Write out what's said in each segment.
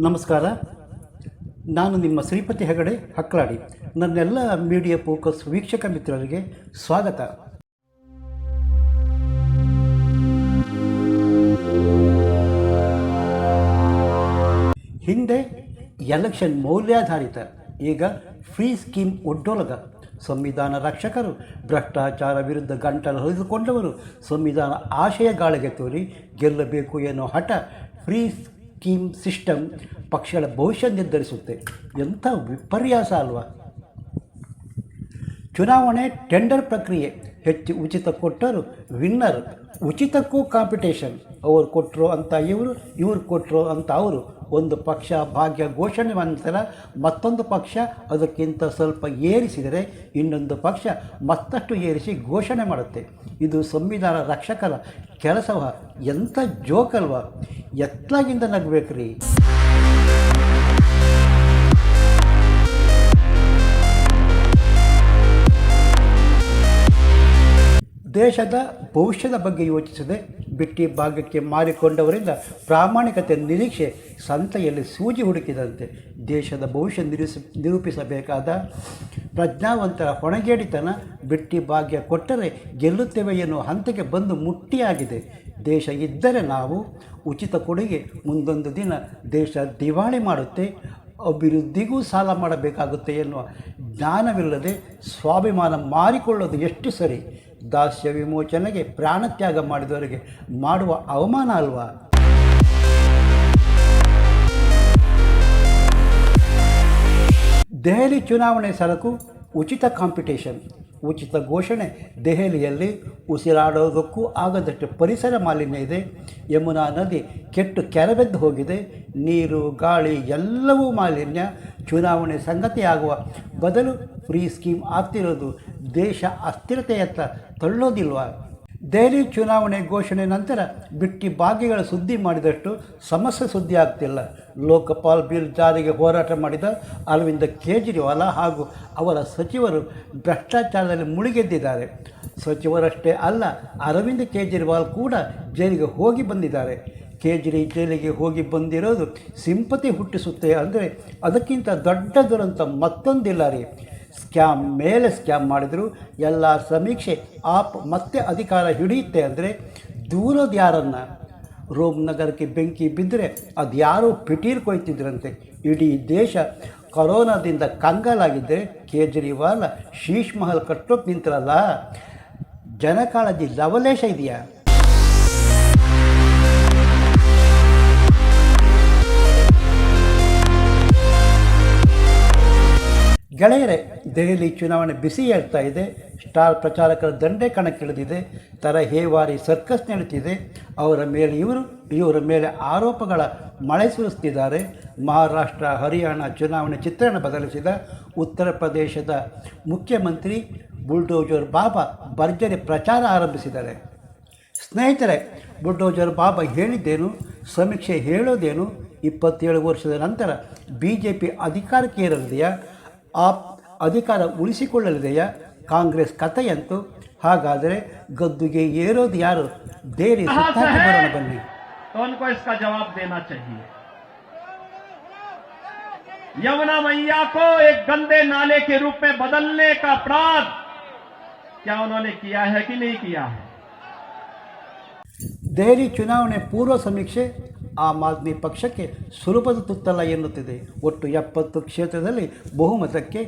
ನಮಸ್ಕಾರ. ನಾನು ನಿಮ್ಮ ಶ್ರೀಪತಿ ಹೆಗಡೆ ಹಕ್ಲಾಡಿ. ನನ್ನೆಲ್ಲ ಮೀಡಿಯಾ ಫೋಕಸ್ ವೀಕ್ಷಕ ಮಿತ್ರರಿಗೆ ಸ್ವಾಗತ. ಹಿಂದೆ ಎಲೆಕ್ಷನ್ ಮೌಲ್ಯಾಧಾರಿತ, ಈಗ ಫ್ರೀ ಸ್ಕೀಮ್ ಒಡ್ಡೊಲಗ. ಸಂವಿಧಾನ ರಕ್ಷಕರು ಭ್ರಷ್ಟಾಚಾರ ವಿರುದ್ಧ ಗಂಟಲು ಹೊಲಿದುಕೊಂಡವರು ಸಂವಿಧಾನ ಆಶಯ ಗಾಳಿಗೆ ತೋರಿ ಗೆಲ್ಲಬೇಕು ಎನ್ನುವ ಹಠ. ಫ್ರೀ ಸ್ಕೀಮ್ ಸಿಸ್ಟಮ್ ಪಕ್ಷಗಳ ಭವಿಷ್ಯ ನಿರ್ಧರಿಸುತ್ತೆ. ಎಂಥ ವಿಪರ್ಯಾಸ ಅಲ್ವಾ? ಚುನಾವಣೆ ಟೆಂಡರ್ ಪ್ರಕ್ರಿಯೆ. ಹೆಚ್ಚು ಉಚಿತ ಕೊಟ್ಟರು ವಿನ್ನರ್. ಉಚಿತಕ್ಕೂ ಕಾಂಪಿಟೇಷನ್. ಅವರು ಕೊಟ್ಟರು ಅಂತ ಇವರು ಕೊಟ್ಟರು ಅಂತ ಅವರು. ಒಂದು ಪಕ್ಷ ಭಾಗ್ಯ ಘೋಷಣೆ ನಂತರ ಮತ್ತೊಂದು ಪಕ್ಷ ಅದಕ್ಕಿಂತ ಸ್ವಲ್ಪ ಏರಿಸಿದರೆ ಇನ್ನೊಂದು ಪಕ್ಷ ಮತ್ತಷ್ಟು ಏರಿಸಿ ಘೋಷಣೆ ಮಾಡುತ್ತೆ. ಇದು ಸಂವಿಧಾನ ರಕ್ಷಕರ ಕೆಲಸವ? ಎಂಥ ಜೋಕಲ್ವಾ? ಎತ್ತಲಾಗಿಂದ ನಗಬೇಕ್ರಿ. ದೇಶದ ಭವಿಷ್ಯದ ಬಗ್ಗೆ ಯೋಚಿಸದೆ ಬಿಟ್ಟಿ ಭಾಗಕ್ಕೆ ಮಾರಿಕೊಂಡವರಿಂದ ಪ್ರಾಮಾಣಿಕತೆ ನಿರೀಕ್ಷೆ ಸಂತೆಯಲ್ಲಿ ಸೂಜಿ ಹುಡುಕಿದಂತೆ. ದೇಶದ ಭವಿಷ್ಯ ನಿರೂಪಿಸಬೇಕಾದ ಪ್ರಜ್ಞಾವಂತರ ಹೊಣೆಗೇಡಿತನ ಬಿಟ್ಟಿ ಭಾಗ್ಯ ಕೊಟ್ಟರೆ ಗೆಲ್ಲುತ್ತೇವೆ ಎನ್ನುವ ಹಂತಕ್ಕೆ ಬಂದು ಮುಟ್ಟಿಯಾಗಿದೆ. ದೇಶ ಇದ್ದರೆ ನಾವು ಉಚಿತ ಕೊಡುಗೆ ಮುಂದೊಂದು ದಿನ ದೇಶ ದಿವಾಳಿ ಮಾಡುತ್ತೆ, ಅಭಿವೃದ್ಧಿಗೂ ಸಾಲ ಮಾಡಬೇಕಾಗುತ್ತೆ ಎನ್ನುವ ಜ್ಞಾನವಿಲ್ಲದೆ ಸ್ವಾಭಿಮಾನ ಮಾರಿಕೊಳ್ಳೋದು ಎಷ್ಟು ಸರಿ? ದಾಸ್ಯ ವಿಮೋಚನೆಗೆ ಪ್ರಾಣತ್ಯಾಗ ಮಾಡಿದವರಿಗೆ ಮಾಡುವ ಅವಮಾನ ಅಲ್ವಾ? ದೆಹಲಿ ಚುನಾವಣೆ ಸರಕು ಉಚಿತ ಕಾಂಪಿಟೇಷನ್. ಉಚಿತ ಘೋಷಣೆ. ದೆಹಲಿಯಲ್ಲಿ ಉಸಿರಾಡೋದಕ್ಕೂ ಆಗದಷ್ಟು ಪರಿಸರ ಮಾಲಿನ್ಯ ಇದೆ. ಯಮುನಾ ನದಿ ಕೆಟ್ಟು ಕೆರೆಬೆದ್ದು ಹೋಗಿದೆ. ನೀರು ಗಾಳಿ ಎಲ್ಲವೂ ಮಾಲಿನ್ಯ. ಚುನಾವಣೆ ಸಂಗತಿಯಾಗುವ ಬದಲು ಫ್ರೀ ಸ್ಕೀಮ್ ಆಗ್ತಿರೋದು ದೇಶ ಅಸ್ಥಿರತೆಯತ್ತ ತಳ್ಳೋದಿಲ್ವಾ? ದೆಹಲಿ ಚುನಾವಣೆ ಘೋಷಣೆ ನಂತರ ಬಿಟ್ಟಿ ಭಾಗ್ಯಗಳ ಸುದ್ದಿ ಮಾಡಿದಷ್ಟು ಸಮಸ್ಯೆ ಸುದ್ದಿ ಆಗ್ತಿಲ್ಲ. ಲೋಕಪಾಲ್ ಬಿಲ್ ಜಾರಿಗೆ ಹೋರಾಟ ಮಾಡಿದ ಅರವಿಂದ ಕೇಜ್ರಿವಾಲ್ ಹಾಗೂ ಅವರ ಸಚಿವರು ಭ್ರಷ್ಟಾಚಾರದಲ್ಲಿ ಮುಳುಗೆದ್ದಿದ್ದಾರೆ. ಸಚಿವರಷ್ಟೇ ಅಲ್ಲ, ಅರವಿಂದ್ ಕೇಜ್ರಿವಾಲ್ ಕೂಡ ಜೈಲಿಗೆ ಹೋಗಿ ಬಂದಿದ್ದಾರೆ. ಜೈಲಿಗೆ ಹೋಗಿ ಬಂದಿರೋದು ಸಿಂಪತಿ ಹುಟ್ಟಿಸುತ್ತೆ ಅಂದರೆ ಅದಕ್ಕಿಂತ ದೊಡ್ಡ ದುರಂತ ಮತ್ತೊಂದಿಲ್ಲ ರೀ. ಸ್ಕ್ಯಾಮ್ ಮೇಲೆ ಸ್ಕ್ಯಾಮ್ ಮಾಡಿದರು. ಎಲ್ಲ ಸಮೀಕ್ಷೆ ಆಪ್ ಮತ್ತೆ ಅಧಿಕಾರ ಹಿಡಿಯುತ್ತೆ ಅಂದರೆ ದೂರೋದು ಯಾರನ್ನು? ರೋಮ್ ನಗರಕ್ಕೆ ಬೆಂಕಿ ಬಿದ್ದರೆ ಅದು ಯಾರೂ ಪಿಟೀರ್ ಕೊಯ್ತಿದ್ರಂತೆ. ಇಡೀ ದೇಶ ಕೊರೋನಾದಿಂದ ಕಂಗಾಲಾಗಿದ್ದರೆ ಕೇಜ್ರಿವಾಲ್ ಶೀಶ್ ಮಹಲ್ ಕಟ್ಟೋಕೆ ನಿಂತರಲ್ಲ. ಜನಕಾಳಜಿ ಲವಲೇಶ ಇದೆಯಾ? ಗೆಳೆಯರೆ, ದೆಹಲಿ ಚುನಾವಣೆ ಬಿಸಿ ಏಳ್ತಾ ಇದೆ. ಸ್ಟಾರ್ ಪ್ರಚಾರಕರ ದಂಡೆ ಕಣಕ್ಕಿಳಿದಿದೆ. ತರಹೇವಾರಿ ಸರ್ಕಸ್ ನಡೀತಿದೆ. ಅವರ ಮೇಲೆ ಇವರ ಮೇಲೆ ಆರೋಪಗಳ ಮಳೆ ಸುರಿಸ್ತಿದ್ದಾರೆ. ಮಹಾರಾಷ್ಟ್ರ ಹರಿಯಾಣ ಚುನಾವಣೆ ಚಿತ್ರಣ ಬದಲಿಸಿದ ಉತ್ತರ ಪ್ರದೇಶದ ಮುಖ್ಯಮಂತ್ರಿ ಬುಲ್ಡೋಜರ್ ಬಾಬಾ ಭರ್ಜರಿ ಪ್ರಚಾರ ಆರಂಭಿಸಿದ್ದಾರೆ. ಸ್ನೇಹಿತರೆ, ಬುಲ್ಡೋಜರ್ ಬಾಬಾ ಹೇಳಿದ್ದೇನು? ಸಮೀಕ್ಷೆ ಹೇಳೋದೇನು? 27 ವರ್ಷದ ನಂತರ BJP ಅಧಿಕಾರಕ್ಕೆ ಏರಲಿದೆಯಾ? ಆಪ್ ಅಧಿಕಾರ ಉಳಿಸಿಕೊಳ್ಳಲಿದೆಯಾ? ಕಾಂಗ್ರೆಸ್ ಕಥೆಯಂತೂ. ಹಾಗಾದರೆ ಗದ್ದುಗೆ ಏರೋದು ಯಾರು? ದೇರಿ ಸುತ್ತಾಕಿ ಬರೋಣ ಬನ್ನಿ. उनको इसका जवाब देना चाहिए. यमुना मैया को एक गंदे नाले के रूप में बदलने का अपराध क्या उन्होंने किया है कि नहीं किया है? ದೆಹಲಿ ಚುನಾವಣೆ ಪೂರ್ವ ಸಮೀಕ್ಷೆ ಆಮ್ ಆದ್ಮಿ ಪಕ್ಷಕ್ಕೆ ಸುಲಭದ ತುತ್ತಲ್ಲ ಎನ್ನುತ್ತಿದೆ. ಒಟ್ಟು 70 ಕ್ಷೇತ್ರದಲ್ಲಿ ಬಹುಮತಕ್ಕೆ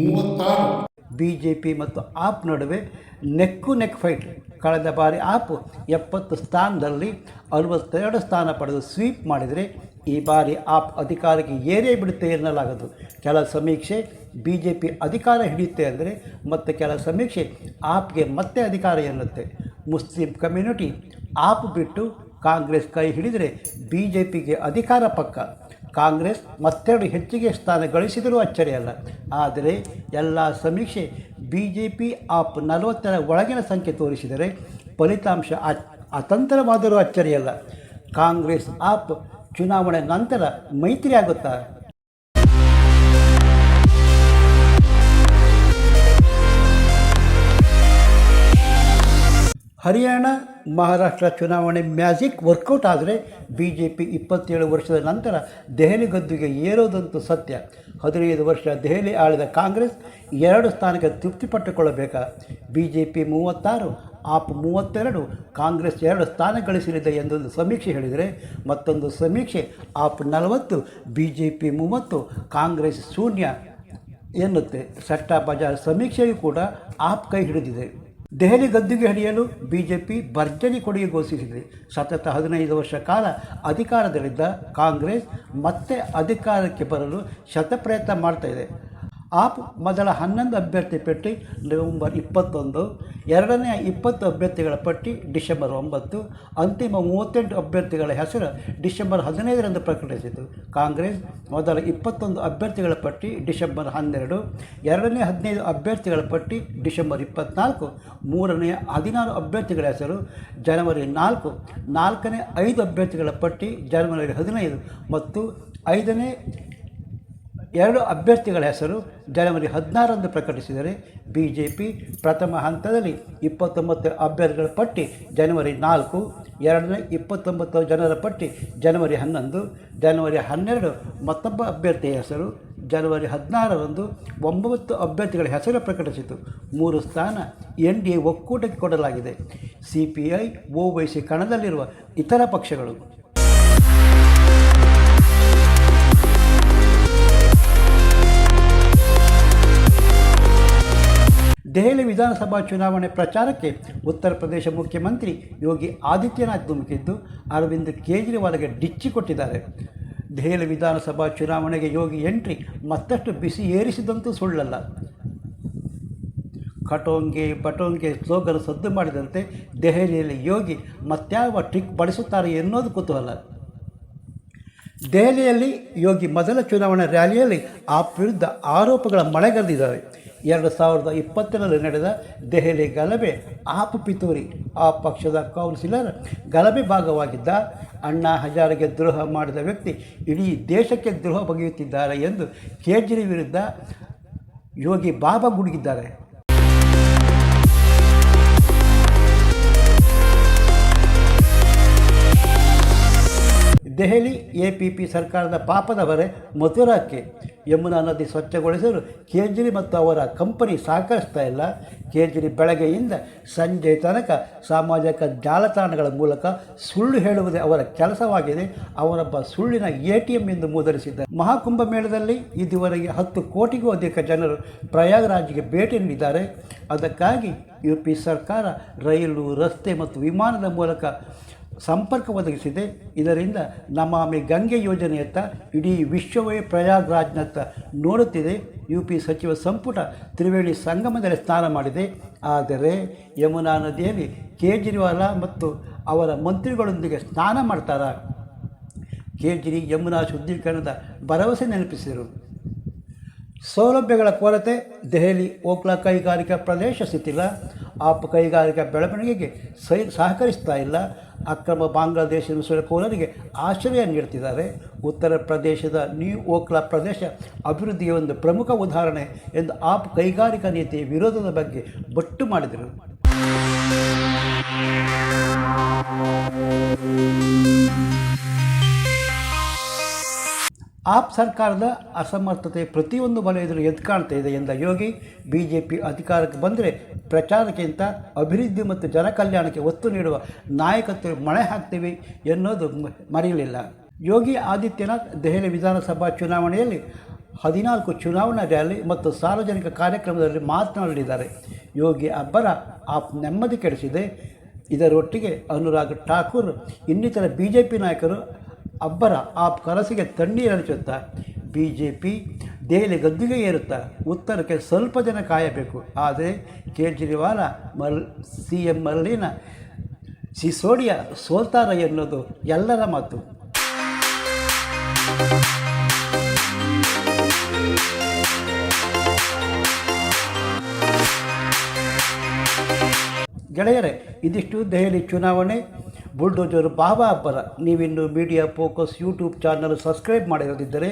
36. BJP ಮತ್ತು ಆಪ್ ನಡುವೆ ನೆಕ್ ಫೈಟ್. ಕಳೆದ ಬಾರಿ ಆಪ್ 70 ಸ್ಥಾನದಲ್ಲಿ 62 ಸ್ಥಾನ ಪಡೆದು ಸ್ವೀಪ್ ಮಾಡಿದರೆ ಈ ಬಾರಿ ಆಪ್ ಅಧಿಕಾರಕ್ಕೆ ಏರೇ ಬಿಡುತ್ತೆ ಎನ್ನಲಾಗದು. ಕೆಲ ಸಮೀಕ್ಷೆ BJP ಅಧಿಕಾರ ಹಿಡಿಯುತ್ತೆ ಅಂದರೆ ಮತ್ತೆ ಕೆಲ ಸಮೀಕ್ಷೆ ಆಪ್ಗೆ ಮತ್ತೆ ಅಧಿಕಾರ ಎನ್ನುತ್ತೆ. ಮುಸ್ಲಿಂ ಕಮ್ಯುನಿಟಿ ಆಪ್ ಬಿಟ್ಟು ಕಾಂಗ್ರೆಸ್ ಕೈ ಹಿಡಿದರೆ BJPಗೆ ಅಧಿಕಾರ ಪಕ್ಕ. ಕಾಂಗ್ರೆಸ್ ಮತ್ತೆರಡು ಹೆಚ್ಚಿಗೆ ಸ್ಥಾನ ಗಳಿಸಿದರೂ ಅಚ್ಚರಿಯಲ್ಲ. ಆದರೆ ಎಲ್ಲ ಸಮೀಕ್ಷೆ BJP ಆಪ್ 40ರ ಒಳಗಿನ ಸಂಖ್ಯೆ ತೋರಿಸಿದರೆ ಫಲಿತಾಂಶ ಅತಂತ್ರವಾದರೂ ಅಚ್ಚರಿಯಲ್ಲ. ಕಾಂಗ್ರೆಸ್ ಆಪ್ ಚುನಾವಣೆ ನಂತರ ಮೈತ್ರಿ ಆಗುತ್ತಾ? ಹರಿಯಾಣ ಮಹಾರಾಷ್ಟ್ರ ಚುನಾವಣೆ ಮ್ಯಾಜಿಕ್ ವರ್ಕೌಟ್ ಆದರೆ BJP 27 ವರ್ಷದ ನಂತರ ದೆಹಲಿ ಗದ್ದುಗೆ ಏರೋದಂತೂ ಸತ್ಯ. 15 ವರ್ಷ ದೆಹಲಿ ಆಳಿದ ಕಾಂಗ್ರೆಸ್ 2 ಸ್ಥಾನಕ್ಕೆ ತೃಪ್ತಿಪಟ್ಟುಕೊಳ್ಳಬೇಕಾ? BJP 36, ಆಪ್ 32, ಕಾಂಗ್ರೆಸ್ 2 ಸ್ಥಾನ ಗಳಿಸಲಿದೆ ಎಂದೊಂದು ಸಮೀಕ್ಷೆ ಹೇಳಿದರೆ, ಮತ್ತೊಂದು ಸಮೀಕ್ಷೆ ಆಪ್ 40, BJP 30, ಕಾಂಗ್ರೆಸ್ ಶೂನ್ಯ ಎನ್ನುತ್ತೆ. ಸಟ್ಟಾ ಬಜಾರ್ ಸಮೀಕ್ಷೆಯೂ ಕೂಡ ಆಪ್ ಕೈ ಹಿಡಿದಿದೆ. ದೆಹಲಿ ಗದ್ದುಗೆ ಹಿಡಿಯಲು BJP ಭರ್ಜರಿ ಕೊಡುಗೆ ಘೋಷಿಸಿದೆ. ಸತತ 15 ವರ್ಷ ಕಾಲ ಅಧಿಕಾರದಲ್ಲಿದ್ದ ಕಾಂಗ್ರೆಸ್ ಮತ್ತೆ ಅಧಿಕಾರಕ್ಕೆ ಬರಲು ಶತಪ್ರಯತ್ನ ಮಾಡ್ತಾ ಇದೆ. ಆಪ್ ಮೊದಲ 11 ಅಭ್ಯರ್ಥಿ ಪಟ್ಟಿ ನವೆಂಬರ್ 21, ಎರಡನೆಯ 20 ಅಭ್ಯರ್ಥಿಗಳ ಪಟ್ಟಿ ಡಿಸೆಂಬರ್ 9, ಅಂತಿಮ 38 ಅಭ್ಯರ್ಥಿಗಳ ಹೆಸರು ಡಿಸೆಂಬರ್ 15ರಂದು ಪ್ರಕಟಿಸಿತು. ಕಾಂಗ್ರೆಸ್ ಮೊದಲ 21 ಅಭ್ಯರ್ಥಿಗಳ ಪಟ್ಟಿ ಡಿಸೆಂಬರ್ 12, ಎರಡನೇ 15 ಅಭ್ಯರ್ಥಿಗಳ ಪಟ್ಟಿ ಡಿಸೆಂಬರ್ 24, ಮೂರನೆಯ 16 ಅಭ್ಯರ್ಥಿಗಳ ಹೆಸರು ಜನವರಿ 4, ನಾಲ್ಕನೇ 5 ಅಭ್ಯರ್ಥಿಗಳ ಪಟ್ಟಿ ಜನವರಿ 15 ಮತ್ತು ಐದನೇ 2 ಅಭ್ಯರ್ಥಿಗಳ ಹೆಸರು ಜನವರಿ 16ರಂದು ಪ್ರಕಟಿಸಿದರೆ, BJP ಪ್ರಥಮ ಹಂತದಲ್ಲಿ 29 ಅಭ್ಯರ್ಥಿಗಳ ಪಟ್ಟಿ ಜನವರಿ 4, ಎರಡನೇ 29 ಜನರ ಪಟ್ಟಿ ಜನವರಿ 11, ಜನವರಿ 12 ಮತ್ತೊಬ್ಬ ಅಭ್ಯರ್ಥಿಯ ಹೆಸರು, ಜನವರಿ 16ರಂದು 9 ಅಭ್ಯರ್ಥಿಗಳ ಹೆಸರು ಪ್ರಕಟಿಸಿತು. 3 ಸ್ಥಾನ NDA ಒಕ್ಕೂಟಕ್ಕೆ ಕೊಡಲಾಗಿದೆ. CPI, OWC ಕಣದಲ್ಲಿರುವ ಇತರ ಪಕ್ಷಗಳು. ದೆಹಲಿ ವಿಧಾನಸಭಾ ಚುನಾವಣೆ ಪ್ರಚಾರಕ್ಕೆ ಉತ್ತರ ಪ್ರದೇಶ ಮುಖ್ಯಮಂತ್ರಿ ಯೋಗಿ ಆದಿತ್ಯನಾಥ್ ಧುಮುಕಿದ್ದು ಅರವಿಂದ್ ಕೇಜ್ರಿವಾಲ್ಗೆ ಡಿಚ್ಚಿ ಕೊಟ್ಟಿದ್ದಾರೆ. ದೆಹಲಿ ವಿಧಾನಸಭಾ ಚುನಾವಣೆಗೆ ಯೋಗಿ ಎಂಟ್ರಿ ಮತ್ತಷ್ಟು ಬಿಸಿ ಏರಿಸಿದಂತೂ ಸುಳ್ಳಲ್ಲ. ಕಟೋಂಗೆ ಬಟೋಂಗೆ ಸ್ಲೋಗನ್ ಸದ್ದು ಮಾಡಿದಂತೆ ದೆಹಲಿಯಲ್ಲಿ ಯೋಗಿ ಮತ್ಯಾವ ಟ್ರಿಕ್ ಬಳಸುತ್ತಾರೆ ಎನ್ನುವುದು ಕುತೂಹಲ. ದೆಹಲಿಯಲ್ಲಿ ಯೋಗಿ ಮೊದಲ ಚುನಾವಣಾ ರ್ಯಾಲಿಯಲ್ಲಿ ಆಪ್ ವಿರುದ್ಧ ಆರೋಪಗಳ ಮಳೆಗರೆದಿದ್ದಾರೆ. 2020ರಲ್ಲಿ ನಡೆದ ದೆಹಲಿ ಗಲಭೆ ಆಪ್ ಪಿತೂರಿ. ಆ ಪಕ್ಷದ ಕೌನ್ಸಿಲರ್ ಗಲಭೆ ಭಾಗವಾಗಿದ್ದ. ಅಣ್ಣಾ ಹಜಾರೆಗೆ ದ್ರೋಹ ಮಾಡಿದ ವ್ಯಕ್ತಿ ಇಡೀ ದೇಶಕ್ಕೆ ದ್ರೋಹ ಬಗೆಯುತ್ತಿದ್ದಾರೆ ಎಂದು ಕೇಜ್ರಿ ವಿರುದ್ಧ ಯೋಗಿ ಬಾಬಾ ಗುಡುಗಿದ್ದಾರೆ. ದೆಹಲಿ APP ಸರ್ಕಾರದ ಪಾಪದ ಹೊರೆ ಮಥುರಾಕ್ಕೆ. ಯಮುನಾ ನದಿ ಸ್ವಚ್ಛಗೊಳಿಸಲು ಕೇಜ್ರಿ ಮತ್ತು ಅವರ ಕಂಪನಿ ಸಹಕರಿಸ್ತಾ ಇಲ್ಲ. ಕೇಜ್ರಿ ಬೆಳಗ್ಗೆಯಿಂದ ಸಂಜೆ ತನಕ ಸಾಮಾಜಿಕ ಜಾಲತಾಣಗಳ ಮೂಲಕ ಸುಳ್ಳು ಹೇಳುವುದೇ ಅವರ ಕೆಲಸವಾಗಿದೆ. ಅವರೊಬ್ಬ ಸುಳ್ಳಿನ ATM ಎಂದು ಮುದ್ರಿಸಿದ್ದಾರೆ. ಮಹಾಕುಂಭಮೇಳದಲ್ಲಿ ಇದುವರೆಗೆ 10 ಕೋಟಿಗೂ ಅಧಿಕ ಜನರು ಪ್ರಯಾಗ್ರಾಜ್ಗೆ ಭೇಟಿ ನೀಡಿದ್ದಾರೆ. ಅದಕ್ಕಾಗಿ UP ಸರ್ಕಾರ ರೈಲು, ರಸ್ತೆ ಮತ್ತು ವಿಮಾನದ ಮೂಲಕ ಸಂಪರ್ಕ ಒದಗಿಸಿದೆ. ಇದರಿಂದ ನಮಾಮಿ ಗಂಗೆ ಯೋಜನೆಯತ್ತ ಇಡೀ ವಿಶ್ವವೇ ಪ್ರಯಾಗ್ರಾಜ್ನತ್ತ ನೋಡುತ್ತಿದೆ. UP ಸಚಿವ ಸಂಪುಟ ತ್ರಿವೇಣಿ ಸಂಗಮದಲ್ಲಿ ಸ್ನಾನ ಮಾಡಿದೆ. ಆದರೆ ಯಮುನಾ ನದಿಯಲ್ಲಿ ಕೇಜ್ರಿವಾಲ ಮತ್ತು ಅವರ ಮಂತ್ರಿಗಳೊಂದಿಗೆ ಸ್ನಾನ ಮಾಡ್ತಾರಾ? ಕೇಜ್ರಿ ಯಮುನಾ ಶುದ್ಧೀಕರಣದ ಭರವಸೆ ನೆನಪಿಸಿದರು. ಸೌಲಭ್ಯಗಳ ಕೊರತೆ. ದೆಹಲಿ ಓಕ್ಲಾ ಕೈಗಾರಿಕಾ ಪ್ರದೇಶ ಶಿಥಿಲ. ಆಪ್ ಕೈಗಾರಿಕಾ ಬೆಳವಣಿಗೆಗೆ ಸಹಕರಿಸ್ತಾ ಇಲ್ಲ. ಅಕ್ರಮ ಬಾಂಗ್ಲಾದೇಶ ನುಸುಳುಕೋರರಿಗೆ ಆಶ್ರಯ ನೀಡುತ್ತಿದ್ದಾರೆ. ಉತ್ತರ ಪ್ರದೇಶದ ನ್ಯೂ ಓಕ್ಲಾ ಪ್ರದೇಶ ಅಭಿವೃದ್ಧಿಯ ಒಂದು ಪ್ರಮುಖ ಉದಾಹರಣೆ ಎಂದು ಆಪ್ ಕೈಗಾರಿಕಾ ನೀತಿಯ ವಿರೋಧದ ಬಗ್ಗೆ ಬೊಟ್ಟು ಮಾಡಿದರು. ಆಪ್ ಸರ್ಕಾರದ ಅಸಮರ್ಥತೆ ಪ್ರತಿಯೊಂದು ವಲಯದಲ್ಲೂ ಎದ್ದು ಕಾಣ್ತಾ ಇದೆ ಎಂದ ಯೋಗಿ, BJP ಅಧಿಕಾರಕ್ಕೆ ಬಂದರೆ ಪ್ರಚಾರಕ್ಕಿಂತ ಅಭಿವೃದ್ಧಿ ಮತ್ತು ಜನಕಲ್ಯಾಣಕ್ಕೆ ಒತ್ತು ನೀಡುವ ನಾಯಕತ್ವ ಮಣೆ ಹಾಕ್ತೀವಿ ಎನ್ನುವುದು ಮರೆಯಲಿಲ್ಲ. ಯೋಗಿ ಆದಿತ್ಯನಾಥ್ ದೆಹಲಿ ವಿಧಾನಸಭಾ ಚುನಾವಣೆಯಲ್ಲಿ 14 ಚುನಾವಣಾ ರ್ಯಾಲಿ ಮತ್ತು ಸಾರ್ವಜನಿಕ ಕಾರ್ಯಕ್ರಮದಲ್ಲಿ ಮಾತನಾಡಲಿದ್ದಾರೆ. ಯೋಗಿ ಅಬ್ಬರ ಆಪ್ ನೆಮ್ಮದಿ ಕೆಡಿಸಿದೆ. ಇದರೊಟ್ಟಿಗೆ ಅನುರಾಗ್ ಠಾಕೂರ್ ಇನ್ನಿತರ BJP ನಾಯಕರು ಅಬ್ಬರ ಆಪ್ ಕನಸಿಗೆ ತಣ್ಣೀರರಿಸುತ್ತಾ BJP ದೆಹಲಿ ಗದ್ದುಗೆ ಏರುತ್ತಾ ಉತ್ತರಕ್ಕೆ ಸ್ವಲ್ಪ ಜನ ಕಾಯಬೇಕು. ಆದರೆ ಕೇಜ್ರಿವಾಲ CM ಮಲ್ಲಿನ ಸಿಸೋಡಿಯಾ ಸೋಲ್ತಾರ ಎನ್ನುವುದು ಎಲ್ಲರ ಮಾತು. ಗೆಳೆಯರೇ, ಇದಿಷ್ಟು ದೆಹಲಿ ಚುನಾವಣೆ ಬುಲ್ಡೋಜರ್ ಬಾಬಾ ಅಬ್ಬರ. ನೀವಿನ್ನು media focus YouTube channel subscribe ಮಾಡಿರೋದಿದ್ದರೆ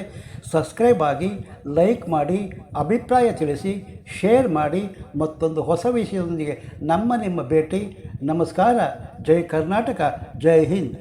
ಸಬ್ಸ್ಕ್ರೈಬ್ ಆಗಿ, ಲೈಕ್ ಮಾಡಿ, ಅಭಿಪ್ರಾಯ ತಿಳಿಸಿ, ಶೇರ್ ಮಾಡಿ. ಮತ್ತೊಂದು ಹೊಸ ವಿಷಯದೊಂದಿಗೆ ನಿಮ್ಮ ಭೇಟಿ. ನಮಸ್ಕಾರ. ಜೈ ಕರ್ನಾಟಕ, ಜೈ ಹಿಂದ್.